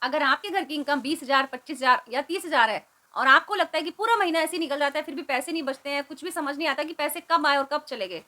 अगर आपके घर की इनकम 20,000, 25,000 या 30,000 है और आपको लगता है कि पूरा महीना ऐसे ही निकल जाता है, फिर भी पैसे नहीं बचते हैं, कुछ भी समझ नहीं आता कि पैसे कब आए और कब चले गए।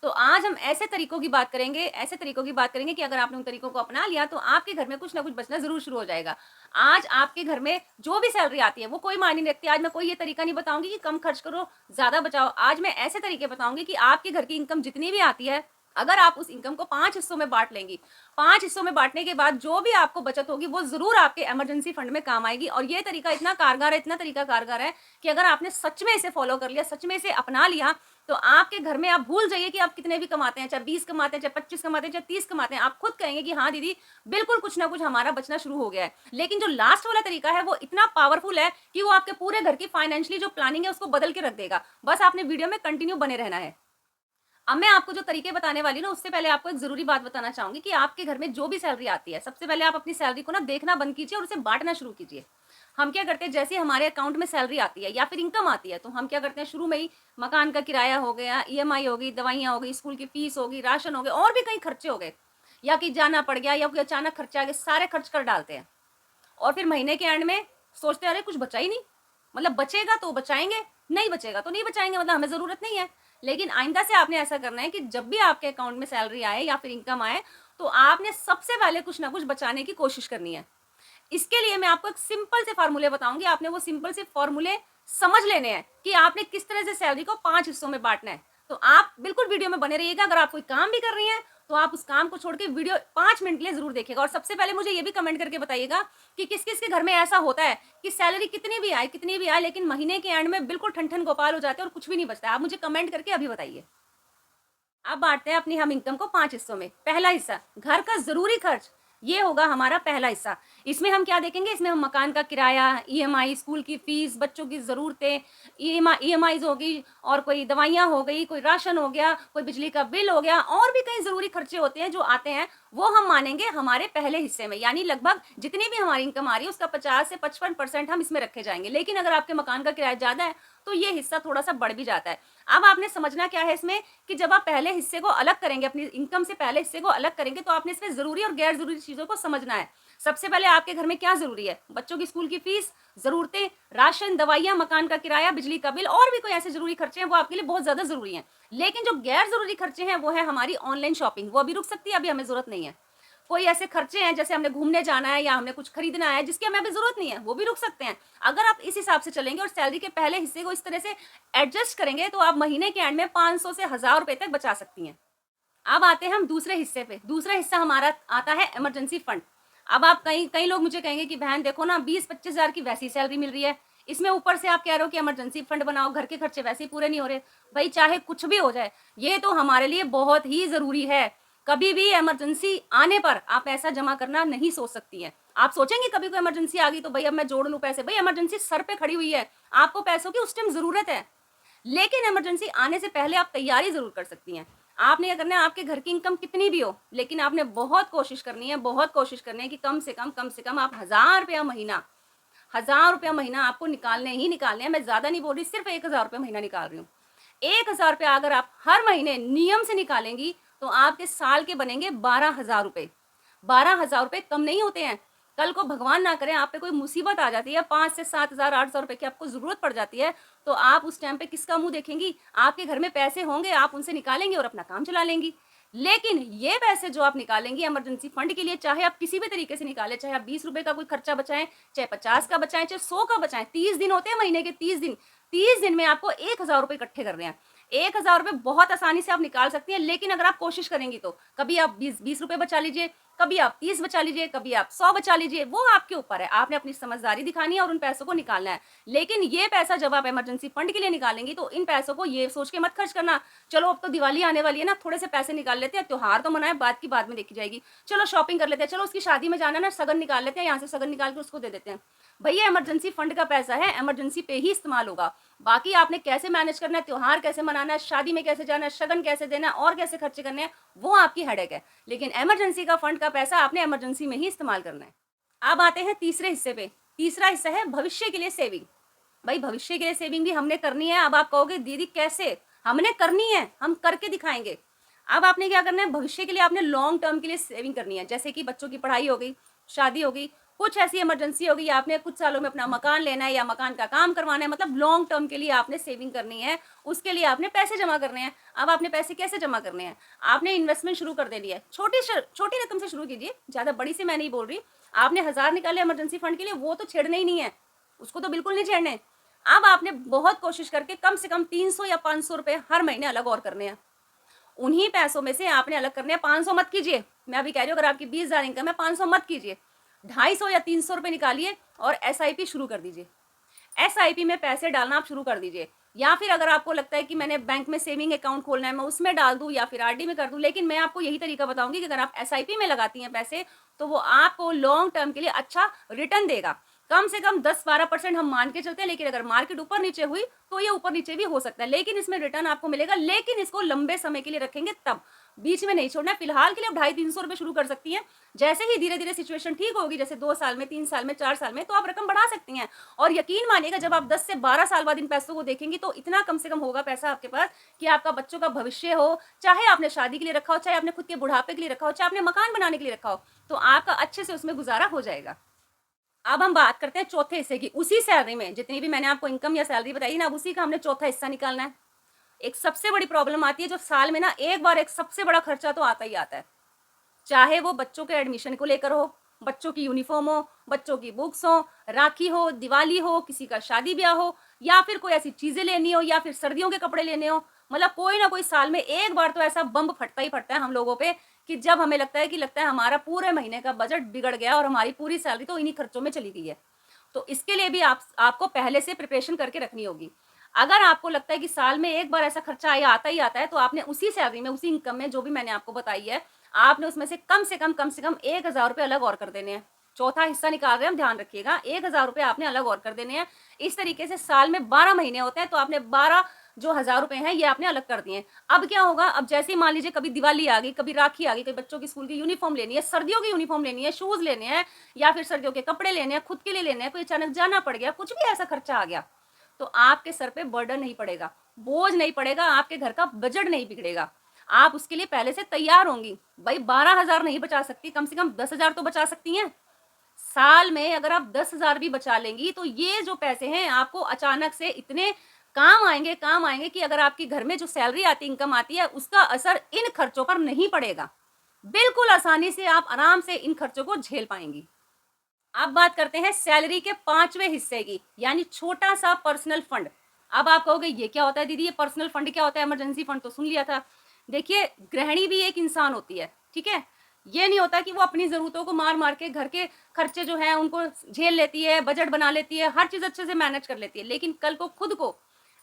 तो आज हम ऐसे तरीकों की बात करेंगे, ऐसे तरीकों की बात करेंगे कि अगर आपने उन तरीकों को अपना लिया तो आपके घर में कुछ ना कुछ बचना ज़रूर शुरू हो जाएगा। आज आपके घर में जो भी सैलरी आती है वो कोई मायने नहीं रखती। आज मैं कोई ये तरीका नहीं बताऊँगी कि कम खर्च करो, ज़्यादा बचाओ। आज मैं ऐसे तरीके बताऊँगी कि आपके घर की इनकम जितनी भी आती है, अगर आप उस इनकम को 5 हिस्सों में बाँट लेंगी, 5 हिस्सों में बाँटने के बाद जो भी आपको बचत होगी वो ज़रूर आपके इमरजेंसी फंड में काम आएगी। और ये तरीका इतना कारगर है, इतना तरीका कारगर है कि अगर आपने सच में इसे फ़ॉलो कर लिया, सच में इसे अपना लिया, तो आपके घर में आप भूल जाइए कि आप कितने भी कमाते हैं, चाहे 20 कमाते हैं, चाहे 25 कमाते हैं, चाहे 30 कमाते हैं। आप खुद कहेंगे कि हाँ दीदी, बिल्कुल कुछ ना कुछ हमारा बचना शुरू हो गया है। लेकिन जो लास्ट वाला तरीका है वो इतना पावरफुल है कि वो आपके पूरे घर की फाइनेंशियली जो प्लानिंग है उसको बदल के रख देगा। बस आपने वीडियो में कंटिन्यू बने रहना है। अब मैं आपको जो तरीके बताने वाली हूँ ना, उससे पहले आपको एक ज़रूरी बात बताना चाहूँगी कि आपके घर में जो भी सैलरी आती है, सबसे पहले आप अपनी सैलरी को ना देखना बंद कीजिए और उसे बाँटना शुरू कीजिए। हम क्या करते हैं, जैसे हमारे अकाउंट में सैलरी आती है या फिर इनकम आती है, तो हम क्या करते हैं, शुरू में ही मकान का किराया हो गया, ईएमआई हो गई, दवाइयाँ हो गई, स्कूल की फीस हो गई, राशन हो गए और भी कई खर्चे हो गए, या कहीं जाना पड़ गया या कोई अचानक खर्चा आ गया, सारे खर्च कर डालते हैं। और फिर महीने के एंड में सोचते हैं, अरे कुछ बचा ही नहीं। मतलब बचेगा तो बचाएंगे, नहीं बचेगा तो नहीं बचाएंगे, मतलब हमें ज़रूरत नहीं है। लेकिन आइंदा से आपने ऐसा करना है कि जब भी आपके अकाउंट में सैलरी आए या फिर इनकम आए, तो आपने सबसे पहले कुछ ना कुछ बचाने की कोशिश करनी है। इसके लिए मैं आपको एक सिंपल से फार्मूले बताऊंगी। आपने वो सिंपल से फार्मूले समझ लेने हैं कि आपने किस तरह से सैलरी को 5 हिस्सों में बांटना है। तो आप बिल्कुल वीडियो में बने रहिएगा। अगर आप कोई काम भी कर रही हैं तो आप उस काम को छोड़ के वीडियो 5 मिनट के लिए जरूर देखिएगा। और सबसे पहले मुझे ये भी कमेंट करके बताइएगा कि किस किस के घर में ऐसा होता है कि सैलरी कितनी भी आए लेकिन महीने के एंड में बिल्कुल ठन ठन गोपाल हो जाते हैं और कुछ भी नहीं बचता है। आप मुझे कमेंट करके अभी बताइए। अब बांटते हैं अपनी हम इनकम को 5 हिस्सों में। पहला हिस्सा घर का ज़रूरी खर्च, ये होगा हमारा पहला हिस्सा। इसमें हम क्या देखेंगे, इसमें हम मकान का किराया, ईएमआई, स्कूल की फीस, बच्चों की ज़रूरतें, ईएमआईज़ हो गई और कोई दवाइयाँ हो गई, कोई राशन हो गया, कोई बिजली का बिल हो गया और भी कई ज़रूरी खर्चे होते हैं जो आते हैं, वो हम मानेंगे हमारे पहले हिस्से में। यानी लगभग जितनी भी हमारी इनकम आ रही है उसका 50 से 55% हम इसमें रखे जाएँगे। लेकिन अगर आपके मकान का किराया ज़्यादा है तो ये हिस्सा थोड़ा-सा बढ़ भी जाता है। अब आपने समझना क्या है इसमें कि जब आप पहले हिस्से को अलग करेंगे, अपनी इनकम से पहले हिस्से को अलग करेंगे, तो आपने इसमें ज़रूरी और गैर ज़रूरी चीज़ों को समझना है। सबसे पहले आपके घर में क्या ज़रूरी है? बच्चों की स्कूल की फीस, ज़रूरतें, राशन, दवाइयाँ, मकान का किराया, बिजली का बिल और भी कोई ऐसे ज़रूरी खर्चे हैं, वो आपके लिए बहुत ज़्यादा ज़रूरी हैं। लेकिन जो गैर ज़रूरी खर्चे हैं, वो है हमारी ऑनलाइन शॉपिंग, वो अभी रुक सकती है, अभी हमें ज़रूरत नहीं है। कोई ऐसे खर्चे हैं जैसे हमने घूमने जाना है या हमने कुछ खरीदना है जिसकी हमें अभी ज़रूरत नहीं है, वो भी रुक सकते हैं। अगर आप इस हिसाब से चलेंगे और सैलरी के पहले हिस्से को इस तरह से एडजस्ट करेंगे, तो आप महीने के एंड में 500 से 1000 रुपए तक बचा सकती हैं। अब आते हैं हम दूसरे हिस्से पे। दूसरा हिस्सा हमारा आता है इमरजेंसी फंड। अब आप कई कई लोग मुझे कहेंगे कि बहन देखो ना, 20-25 हज़ार की वैसी सैलरी मिल रही है, इसमें ऊपर से आप कह रहे हो कि इमरजेंसी फंड बनाओ, घर के खर्चे वैसे ही पूरे नहीं हो रहे। भाई चाहे कुछ भी हो जाए, ये तो हमारे लिए बहुत ही ज़रूरी है। कभी भी इमरजेंसी आने पर आप पैसा जमा करना नहीं सोच सकती हैं। आप सोचेंगे कभी कोई इमरजेंसी आ गई तो भई अब मैं जोड़ लूँ पैसे। भई इमरजेंसी सर पे खड़ी हुई है, आपको पैसों की उस टाइम ज़रूरत है। लेकिन इमरजेंसी आने से पहले आप तैयारी ज़रूर कर सकती हैं। आपने क्या करना है, आपके घर की इनकम कितनी भी हो, लेकिन आपने बहुत कोशिश करनी है, बहुत कोशिश करनी है कि कम से कम आप 1000 रुपया महीना आपको निकालने ही निकालने हैं। मैं ज़्यादा नहीं बोल रही, सिर्फ़ 1000 रुपया महीना निकाल रही हूँ। 1000 रुपया अगर आप हर महीने नियम से निकालेंगी, तो आपके साल के बनेंगे 12,000 रुपए। 12,000 रुपए कम नहीं होते हैं। कल को भगवान ना करे आप पे कोई मुसीबत आ जाती है, 5 से 7,000 800 रुपए की आपको ज़रूरत पड़ जाती है, तो आप उस टाइम पे किसका मुँह देखेंगी? आपके घर में पैसे होंगे, आप उनसे निकालेंगी और अपना काम चला लेंगी। लेकिन ये पैसे जो आप निकालेंगी इमरजेंसी फंड के लिए, चाहे आप किसी भी तरीके से निकालें, चाहे आप 20 रुपए का कोई खर्चा बचाएँ, चाहे 50 का बचाएँ, चाहे 100 का बचाएँ, 30 दिन होते हैं महीने के, 30 दिन। 30 दिन में आपको 1000 रुपए इकट्ठे करने हैं। 1000 रुपए बहुत आसानी से आप निकाल सकती हैं, लेकिन अगर आप कोशिश करेंगी तो कभी आप 20 रुपए बचा लीजिए, कभी आप 30 बचा लीजिए, कभी आप 100 बचा लीजिए, वो आपके ऊपर है। आपने अपनी समझदारी दिखानी है और उन पैसों को निकालना है। लेकिन ये पैसा जब आप इमरजेंसी फंड के लिए निकालेंगी, तो इन पैसों को ये सोच के मत खर्च करना, चलो अब तो दिवाली आने वाली है ना, थोड़े से पैसे निकाल लेते हैं, त्योहार तो मनाएँ, बाद की बाद में देखी जाएगी। चलो शॉपिंग कर लेते हैं, चलो उसकी शादी में जाना है ना, सगन निकाल लेते हैं, यहाँ से सगन निकाल के उसको दे देते हैं। भैया इमरजेंसी फंड का पैसा है, इमरजेंसी पे ही इस्तेमाल होगा। बाकी आपने कैसे मैनेज करना है, त्योहार कैसे मनाना है, शादी में कैसे जाना है, शगन कैसे देना है और कैसे खर्चे करने हैं, वो आपकी हेडेक है। लेकिन इमरजेंसी का फंड का पैसा आपने इमरजेंसी में ही इस्तेमाल करना है। अब आते हैं तीसरे हिस्से पे। तीसरा हिस्सा है भविष्य के लिए सेविंग। भाई भविष्य के लिए सेविंग भी हमने करनी है। अब आप कहोगे दीदी कैसे? हमने करनी है, हम करके दिखाएंगे। अब आपने क्या करना है, भविष्य के लिए आपने लॉन्ग टर्म के लिए सेविंग करनी है। जैसे कि बच्चों की पढ़ाई हो गई, शादी हो गई, कुछ ऐसी इमरजेंसी होगी, आपने कुछ सालों में अपना मकान लेना है या मकान का काम करवाना है, मतलब लॉन्ग टर्म के लिए आपने सेविंग करनी है, उसके लिए आपने पैसे जमा करने हैं। अब आपने पैसे कैसे जमा करने हैं? आपने इन्वेस्टमेंट शुरू कर देनी है। छोटी रकम से शुरू कीजिए, ज़्यादा बड़ी से मैं नहीं बोल रही। आपने 1000 निकाले इमरजेंसी फंड के लिए, वो तो छेड़ने ही नहीं है, उसको तो बिल्कुल नहीं छेड़ने। अब आपने बहुत कोशिश करके कम से कम 300 या 500 रुपए हर महीने अलग और करने हैं। उन्हीं पैसों में से आपने अलग करने हैं। 500 मत कीजिए, मैं अभी कह रही हूँ, अगर आपकी 20,000 इनकम है, 500 मत कीजिए, 250 या 300 रुपए निकालिए और एसआईपी शुरू कर दीजिए। एसआईपी में पैसे डालना आप शुरू कर दीजिए। या फिर अगर आपको लगता है कि मैंने बैंक में सेविंग अकाउंट खोलना है, मैं उसमें डाल दूं या फिर आरडी में कर दूं, लेकिन मैं आपको यही तरीका बताऊंगी कि अगर आप एसआईपी में लगाती हैं पैसे, तो वो आपको लॉन्ग टर्म के लिए अच्छा रिटर्न देगा। कम से कम 10-12% हम मान के चलते हैं, लेकिन अगर मार्केट ऊपर नीचे हुई तो ये ऊपर नीचे भी हो सकता है, लेकिन इसमें रिटर्न आपको मिलेगा। लेकिन इसको लंबे समय के लिए रखेंगे, तब बीच में नहीं छोड़ना है। फिलहाल के लिए आप 250-300 रुपए शुरू कर सकती हैं। जैसे ही धीरे धीरे सिचुएशन ठीक होगी, जैसे 2 साल में, 3 साल में, 4 साल में, तो आप रकम बढ़ा सकती हैं। और यकीन मानिएगा, जब आप 10 से 12 साल बाद इन पैसों को देखेंगी, तो इतना कम से कम होगा पैसा आपके पास कि आपका बच्चों का भविष्य हो, चाहे आपने शादी के लिए रखा हो, चाहे आपने खुद के बुढ़ापे के लिए रखा हो, चाहे आपने मकान बनाने के लिए रखा हो, तो आपका अच्छे से उसमें गुजारा हो जाएगा। अब हम बात करते हैं चौथे हिस्से की। उसी सैलरी में जितनी भी मैंने आपको इनकम या सैलरी बताई ना, अब उसी का हमने चौथा हिस्सा निकालना है। एक सबसे बड़ी प्रॉब्लम आती है, जो साल में ना एक बार एक सबसे बड़ा खर्चा तो आता ही आता है, चाहे वो बच्चों के एडमिशन को लेकर हो, बच्चों की यूनिफॉर्म हो, बच्चों की बुक्स हो, राखी हो, दिवाली हो, किसी का शादी ब्याह हो, या फिर कोई ऐसी चीजें लेनी हो, या फिर सर्दियों के कपड़े लेने हो। मतलब कोई ना कोई साल में एक बार तो ऐसा बम्ब फटता ही फटता है हम लोगों पे, कि जब हमें लगता है हमारा पूरे महीने का बजट बिगड़ गया और हमारी पूरी सैलरी तो इन्हीं खर्चों में चली गई है। तो इसके लिए भी आपको पहले से प्रिपरेशन करके रखनी होगी। अगर आपको लगता है कि साल में एक बार ऐसा खर्चा आया आता ही आता है, तो आपने उसी सैलरी में, उसी इनकम में, जो भी मैंने आपको बताई है, आपने उसमें से कम से कम 1000 रुपए अलग और कर देने हैं। चौथा हिस्सा निकाल रहे हैं हम, ध्यान रखिएगा। 1000 रुपए आपने अलग और कर देने हैं। इस तरीके से साल में 12 महीने होते हैं, तो आपने 12 जो 1000 रुपए हैं, ये आपने अलग कर दिए। अब क्या होगा? अब जैसे ही मान लीजिए कभी दिवाली आ गई, कभी राखी आ गई, कभी बच्चों की स्कूल की यूनिफॉर्म लेनी है, सर्दियों की यूनिफॉर्म लेनी है, शूज लेने हैं, या फिर सर्दियों के कपड़े लेने हैं, खुद के लिए लेने हैं, कोई अचानक जाना पड़ गया, कुछ भी ऐसा खर्चा आ गया, तो आपके सर पे बर्डन नहीं पड़ेगा, बोझ नहीं पड़ेगा, आपके घर का बजट नहीं बिगड़ेगा। आप उसके लिए पहले से तैयार होंगी। भाई 12,000 नहीं बचा सकती, कम से कम 10,000 तो बचा सकती हैं। साल में अगर आप 10,000 भी बचा लेंगी, तो ये जो पैसे हैं आपको अचानक से इतने काम आएंगे कि अगर आपके घर में जो सैलरी आती है, इनकम आती है, उसका असर इन खर्चों पर नहीं पड़ेगा। बिल्कुल आसानी से आप आराम से इन खर्चों को झेल पाएंगी। अब बात करते हैं सैलरी के 5वें हिस्से की, यानी छोटा सा पर्सनल फंड। अब आप कहोगे ये क्या होता है दीदी, ये पर्सनल फंड क्या होता है? इमरजेंसी फंड तो सुन लिया था। देखिए, गृहिणी भी एक इंसान होती है, ठीक है? ये नहीं होता कि वो अपनी ज़रूरतों को मार मार के घर के खर्चे जो हैं उनको झेल लेती है, बजट बना लेती है, हर चीज़ अच्छे से मैनेज कर लेती है। लेकिन कल को खुद को,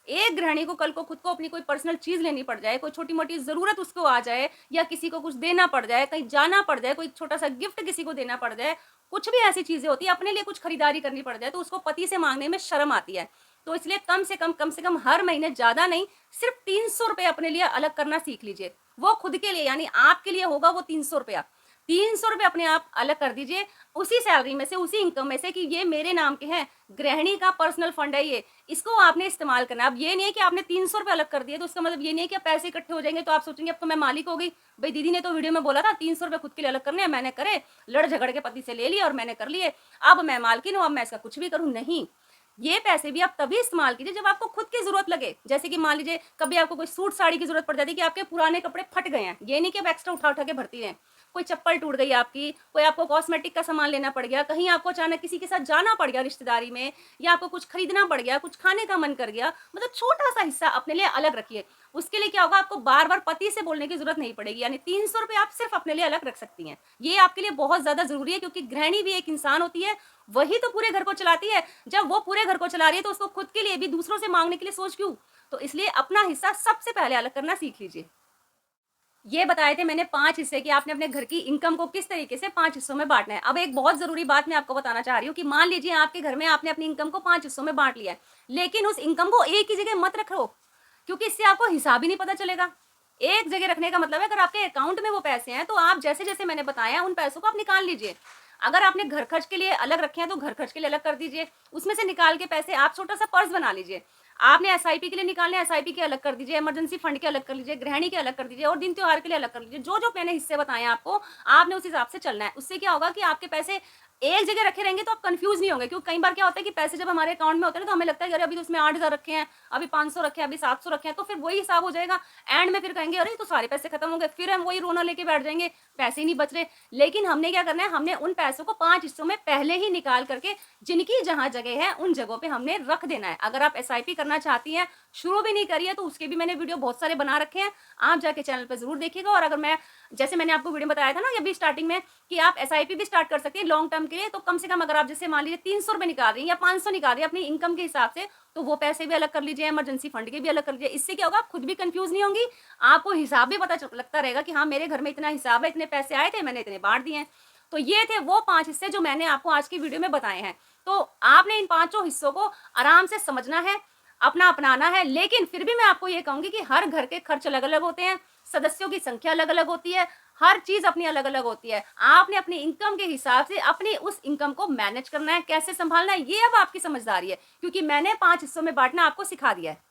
एक गृहिणी को कल को खुद को अपनी कोई पर्सनल चीज़ लेनी पड़ जाए, कोई छोटी-मोटी ज़रूरत उसको आ जाए, या किसी को कुछ देना पड़ जाए, कहीं जाना पड़ जाए, कोई छोटा-सा गिफ्ट किसी को देना पड़ जाए, कुछ भी ऐसी चीज़ें होती हैं, अपने लिए कुछ खरीदारी करनी पड़ जाए, तो उसको पति से माँगने में शर्म आती है। तो इसलिए कम से कम हर महीने, ज़्यादा नहीं, सिर्फ़ 300 रुपए अपने लिए अलग करना सीख लीजिए। वो खुद के लिए, यानी आपके लिए होगा वो 300 रुपया। 300 रुपए अपने आप अलग कर दीजिए, उसी सैलरी में से, उसी इनकम में से, कि ये मेरे नाम के हैं, गृहिणी का पर्सनल फंड है ये, इसको आपने इस्तेमाल करना है। अब ये नहीं है कि आपने 300 रुपए अलग कर दिए, तो उसका मतलब ये नहीं है कि अब पैसे इकट्ठे हो जाएंगे तो आप सोचेंगे अब तो मैं मालिक हो गई। भाई दीदी ने तो वीडियो में बोला था 300 रुपए खुद के लिए अलग करने हैं, मैंने करे, लड़ झगड़ के पति से ले लिए और मैंने कर लिए, अब मैं मालकिन हूँ, अब मैं इसका कुछ भी करूँ। नहीं, ये पैसे भी आप तभी इस्तेमाल कीजिए जब आपको खुद की जरूरत लगे। जैसे कि मान लीजिए कभी आपको कोई सूट साड़ी की जरूरत पड़ जाती है, कि आपके पुराने कपड़े फट गए हैं, ये नहीं कि आप एक्स्ट्रा उठा उठा के भरती रहें। कोई चप्पल टूट गई आपकी, कोई आपको कॉस्मेटिक का सामान लेना पड़ गया, कहीं आपको अचानक किसी के साथ जाना पड़ गया रिश्तेदारी में, या आपको कुछ खरीदना पड़ गया, कुछ खाने का मन कर गया, मतलब छोटा सा हिस्सा अपने लिए अलग रखिए। उसके लिए क्या होगा, आपको बार बार पति से बोलने की जरूरत नहीं पड़ेगी, यानी 300 रुपए आप सिर्फ अपने लिए अलग रख सकती हैं। ये आपके लिए बहुत ज्यादा जरूरी है, क्योंकि गृहिणी भी एक इंसान होती है, वही तो पूरे घर को चलाती है। जब वो पूरे घर को चला रही है, तो उसको खुद के लिए भी दूसरों से मांगने के लिए सोच क्यों? तो इसलिए अपना हिस्सा सबसे पहले अलग करना सीख लीजिए। ये बताए थे मैंने 5 हिस्से, कि आपने अपने घर की इनकम को किस तरीके से 5 हिस्सों में बांटना है। अब एक बहुत जरूरी बात मैं आपको बताना चाह रही हूँ, कि मान लीजिए आपके घर में आपने अपनी इनकम को 5 हिस्सों में बांट लिया है, लेकिन उस इनकम को एक ही जगह मत रखो, क्योंकि इससे आपको हिसाब ही नहीं पता चलेगा। एक जगह रखने का मतलब है, अगर आपके अकाउंट में वो पैसे हैं, तो आप जैसे जैसे मैंने बताया उन पैसों को आप निकाल लीजिए। अगर आपने घर खर्च के लिए अलग रखे हैं, तो घर खर्च के लिए अलग कर दीजिए, उसमें से निकाल के पैसे आप छोटा सा पर्स बना लीजिए। आपने एसआईपी के लिए निकालने, एसआईपी के अलग कर दीजिए, इमरजेंसी फंड के अलग कर लीजिए, गृहिणी के अलग कर दीजिए, और दिन त्योहार के लिए अलग कर लीजिए। जो जो मैंने हिस्से बताए आपको, आपने उस हिसाब से चलना है। उससे क्या होगा कि आपके पैसे एक जगह रखे रहेंगे तो आप कंफ्यूज नहीं होंगे, क्योंकि कई बार क्या होता है कि पैसे जब हमारे अकाउंट में होते हैं ना तो हमें लगता है कि अरे अभी तो उसमें 8,000 रखे हैं, अभी 500 रखे हैं, अभी 700 रखे हैं, तो फिर वही हिसाब हो जाएगा। एंड में फिर कहेंगे अरे तो सारे पैसे खत्म हो गए, फिर हम वही रोना लेके बैठ जाएंगे, पैसे ही नहीं बच रहे। लेकिन हमने क्या करना है, हमने उन पैसों को 5 हिस्सों में पहले ही निकाल करके जिनकी जहां जगह है उन जगहों पे हमने रख देना है। अगर आप एसआईपी करना चाहती हैं, शुरू भी नहीं करी है, तो उसके भी मैंने वीडियो बहुत सारे बना रखे हैं, आप जाके चैनल पर जरूर देखिएगा। और अगर मैं जैसे मैंने आपको वीडियो बताया था ना अभी स्टार्टिंग में कि आप एसआईपी भी स्टार्ट कर सकते हैं लॉन्ग टर्म के लिए, तो कम से कम अगर आप जैसे मान लीजिए 300 रुपए निकाल रही हैं या 500 निकाल रही हैं अपनी इनकम के हिसाब से, तो वो पैसे भी अलग कर लीजिए, इमरजेंसी फंड के भी अलग कर लीजिए। इससे क्या होगा, आप खुद भी कंफ्यूज नहीं होंगी, आपको हिसाब भी पता लगता रहेगा कि हाँ मेरे घर में इतना हिसाब है, इतने पैसे आए थे, मैंने इतने बांट दिए हैं। तो ये थे वो 5 हिस्से जो मैंने आपको आज की वीडियो में बताए हैं। तो आपने इन 5 हिस्सों को आराम से समझना है, अपना अपनाना है। लेकिन फिर भी मैं आपको ये कहूंगी कि हर घर के खर्च अलग अलग होते हैं, सदस्यों की संख्या अलग अलग होती है, हर चीज अपनी अलग अलग होती है। आपने अपनी इनकम के हिसाब से अपनी उस इनकम को मैनेज करना है, कैसे संभालना है, ये अब आपकी समझदारी है, क्योंकि मैंने 5 हिस्सों में बांटना आपको सिखा दिया है।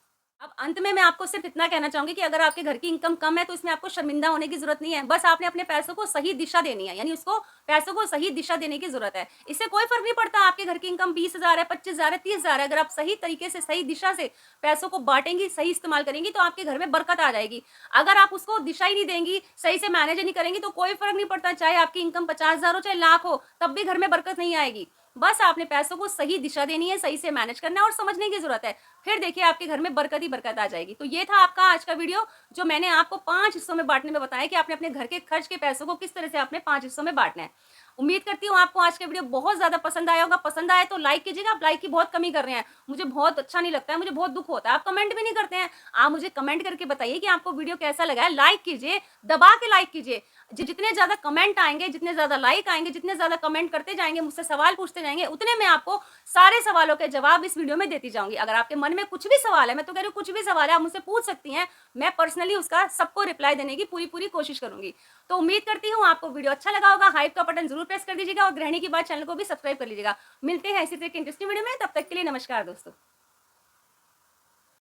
अब अंत में मैं आपको सिर्फ इतना कहना चाहूंगी कि अगर आपके घर की इनकम कम है तो इसमें आपको शर्मिंदा होने की जरूरत नहीं है। बस आपने अपने पैसों को सही दिशा देनी है, यानी उसको पैसों को सही दिशा देने की जरूरत है। इससे कोई फर्क नहीं पड़ता आपके घर की इनकम 20,000 है, 25,000 है, 30,000 है। अगर आप सही तरीके से सही दिशा से पैसों को बांटेंगी, सही इस्तेमाल करेंगी, तो आपके घर में बरकत आ जाएगी। अगर आप उसको दिशा ही नहीं देंगी, सही से मैनेज नहीं करेंगी, तो कोई फर्क नहीं पड़ता, चाहे आपकी इनकम 50,000 हो चाहे लाख हो, तब भी घर में बरकत नहीं आएगी। बस आपने पैसों को सही दिशा देनी है, सही से मैनेज करना है और समझने की जरूरत है, फिर देखिए आपके घर में बरकत ही बरकत आ जाएगी। तो ये था आपका आज का वीडियो, जो मैंने आपको 5 हिस्सों में बांटने में बताया कि आपने अपने घर के खर्च के पैसों को किस तरह से आपने 5 हिस्सों में बांटना है। उम्मीद करती हूँ आपको आज का वीडियो बहुत ज्यादा पसंद आया होगा। पसंद आए तो लाइक कीजिएगा, आप लाइक की बहुत कमी कर रहे हैं, मुझे बहुत अच्छा नहीं लगता है, मुझे बहुत दुख होता है। आप कमेंट भी नहीं करते हैं, आप मुझे कमेंट करके बताइए कि आपको वीडियो कैसा लगा है। लाइक कीजिए, दबा के लाइक कीजिए। जितने ज्यादा कमेंट आएंगे, जितने ज्यादा लाइक आएंगे, जितने ज्यादा कमेंट करते जाएंगे, मुझसे सवाल पूछते जाएंगे, उतने मैं आपको सारे सवालों के जवाब इस वीडियो में देती जाऊंगी। अगर आपके मन में कुछ भी सवाल है, मैं तो कह रही हूँ कुछ भी सवाल है, आप मुझसे पूछ सकती हैं, मैं पर्सनली उसका सबको रिप्लाई देने की पूरी पूरी कोशिश करूंगी। तो उम्मीद करती हूँ आपको वीडियो अच्छा लगा होगा। हाइप का बटन जरूर प्रेस कर दीजिएगा और गृहिणी की बात चैनल को भी सब्सक्राइब कर लीजिएगा। मिलते हैं इसी तरह की इंटरेस्टिंग वीडियो में, तब तक के लिए नमस्कार दोस्तों।